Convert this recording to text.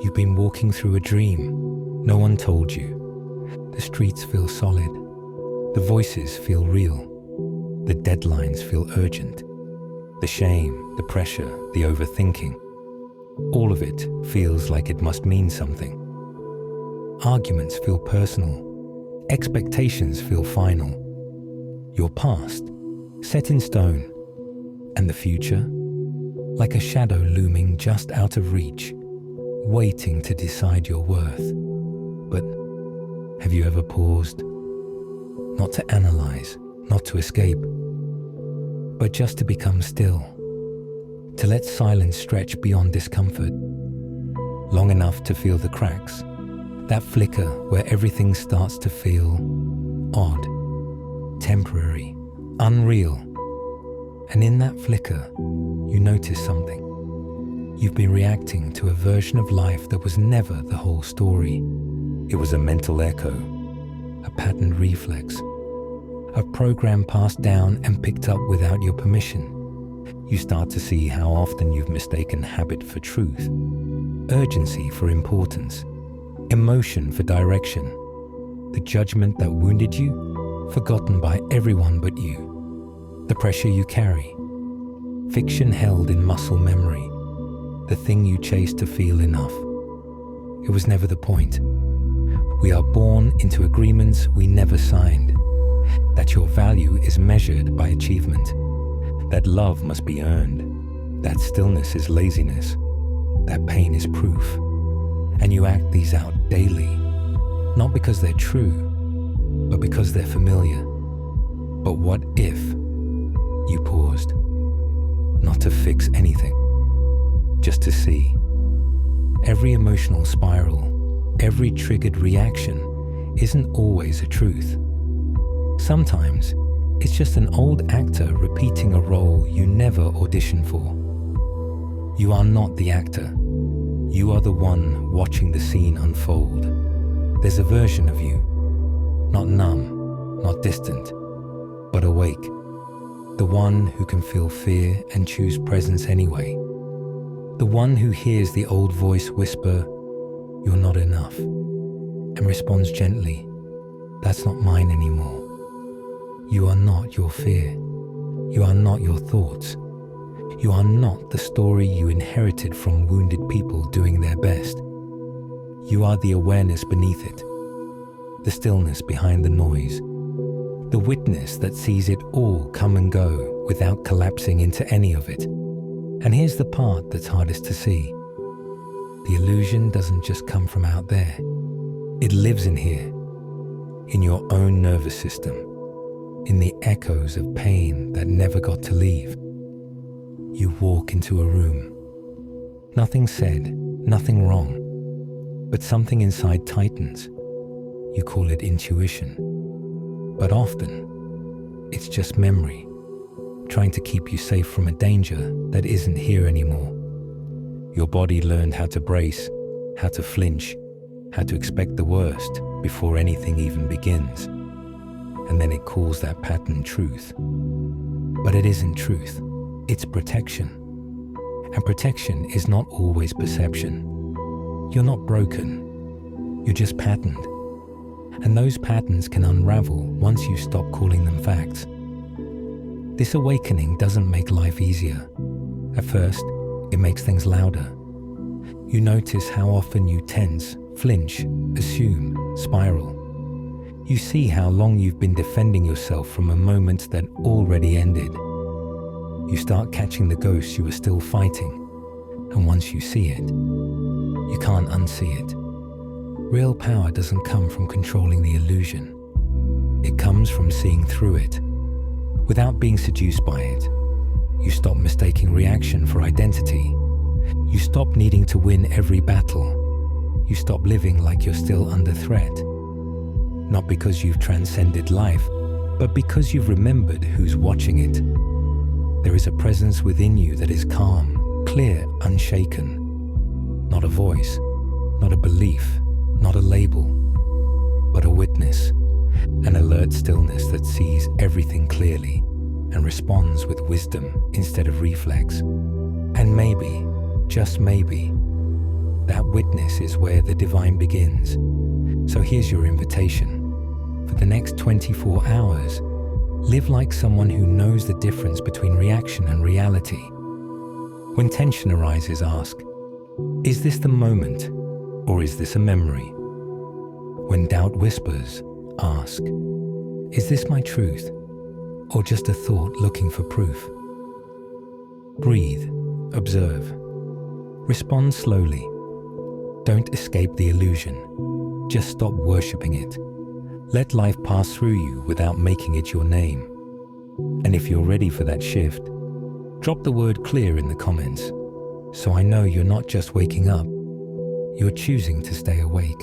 You've been walking through a dream. No one told you. The streets feel solid. The voices feel real. The deadlines feel urgent. The shame, the pressure, the overthinking. All of it feels like it must mean something. Arguments feel personal. Expectations feel final. Your past, set in stone. And the future, like a shadow looming just out of reach, waiting to decide your worth. But have you ever paused? Not to analyze, not to escape, but just to become still, to let silence stretch beyond discomfort, long enough to feel the cracks, that flicker where everything starts to feel odd, temporary, unreal. And in that flicker, you notice something. You've been reacting to a version of life that was never the whole story. It was a mental echo, a patterned reflex, a program passed down and picked up without your permission. You start to see how often you've mistaken habit for truth, urgency for importance, emotion for direction, the judgment that wounded you, forgotten by everyone but you, the pressure you carry, fiction held in muscle memory, the thing you chase to feel enough. It was never the point. We are born into agreements we never signed, that your value is measured by achievement, that love must be earned, that stillness is laziness, that pain is proof. And you act these out daily, not because they're true, but because they're familiar. But what if you paused? Not to fix anything, just to see. Every emotional spiral, every triggered reaction isn't always a truth. Sometimes it's just an old actor repeating a role you never auditioned for. You are not the actor. You are the one watching the scene unfold. There's a version of you, not numb, not distant, but awake. The one who can feel fear and choose presence anyway. The one who hears the old voice whisper, "You're not enough," and responds gently, "That's not mine anymore." You are not your fear. You are not your thoughts. You are not the story you inherited from wounded people doing their best. You are the awareness beneath it, the stillness behind the noise, the witness that sees it all come and go without collapsing into any of it. And here's the part that's hardest to see. The illusion doesn't just come from out there. It lives in here, in your own nervous system, in the echoes of pain that never got to leave. You walk into a room. Nothing said, nothing wrong, but something inside tightens. You call it intuition. But often, it's just memory, trying to keep you safe from a danger that isn't here anymore. Your body learned how to brace, how to flinch, how to expect the worst before anything even begins. And then it calls that pattern truth. But it isn't truth, it's protection. And protection is not always perception. You're not broken, you're just patterned. And those patterns can unravel once you stop calling them facts. This awakening doesn't make life easier. At first, it makes things louder. You notice how often you tense, flinch, assume, spiral. You see how long you've been defending yourself from a moment that already ended. You start catching the ghosts you were still fighting. And once you see it, you can't unsee it. Real power doesn't come from controlling the illusion. It comes from seeing through it, without being seduced by it. You stop mistaking reaction for identity. You stop needing to win every battle. You stop living like you're still under threat. Not because you've transcended life, but because you've remembered who's watching it. There is a presence within you that is calm, clear, unshaken. Not a voice, not a belief, not a label, but a witness, an alert stillness that sees everything clearly and responds with wisdom instead of reflex. And maybe, just maybe, That witness is where the divine begins. So here's your invitation. For the next 24 hours, live like someone who knows the difference between reaction and reality. When tension arises, ask, is this the moment, or is this a memory? When doubt whispers, ask, is this my truth, or just a thought looking for proof? Breathe, observe, respond slowly. Don't escape the illusion, just stop worshipping it. Let life pass through you without making it your name. And if you're ready for that shift, drop the word clear in the comments, so I know you're not just waking up, you're choosing to stay awake.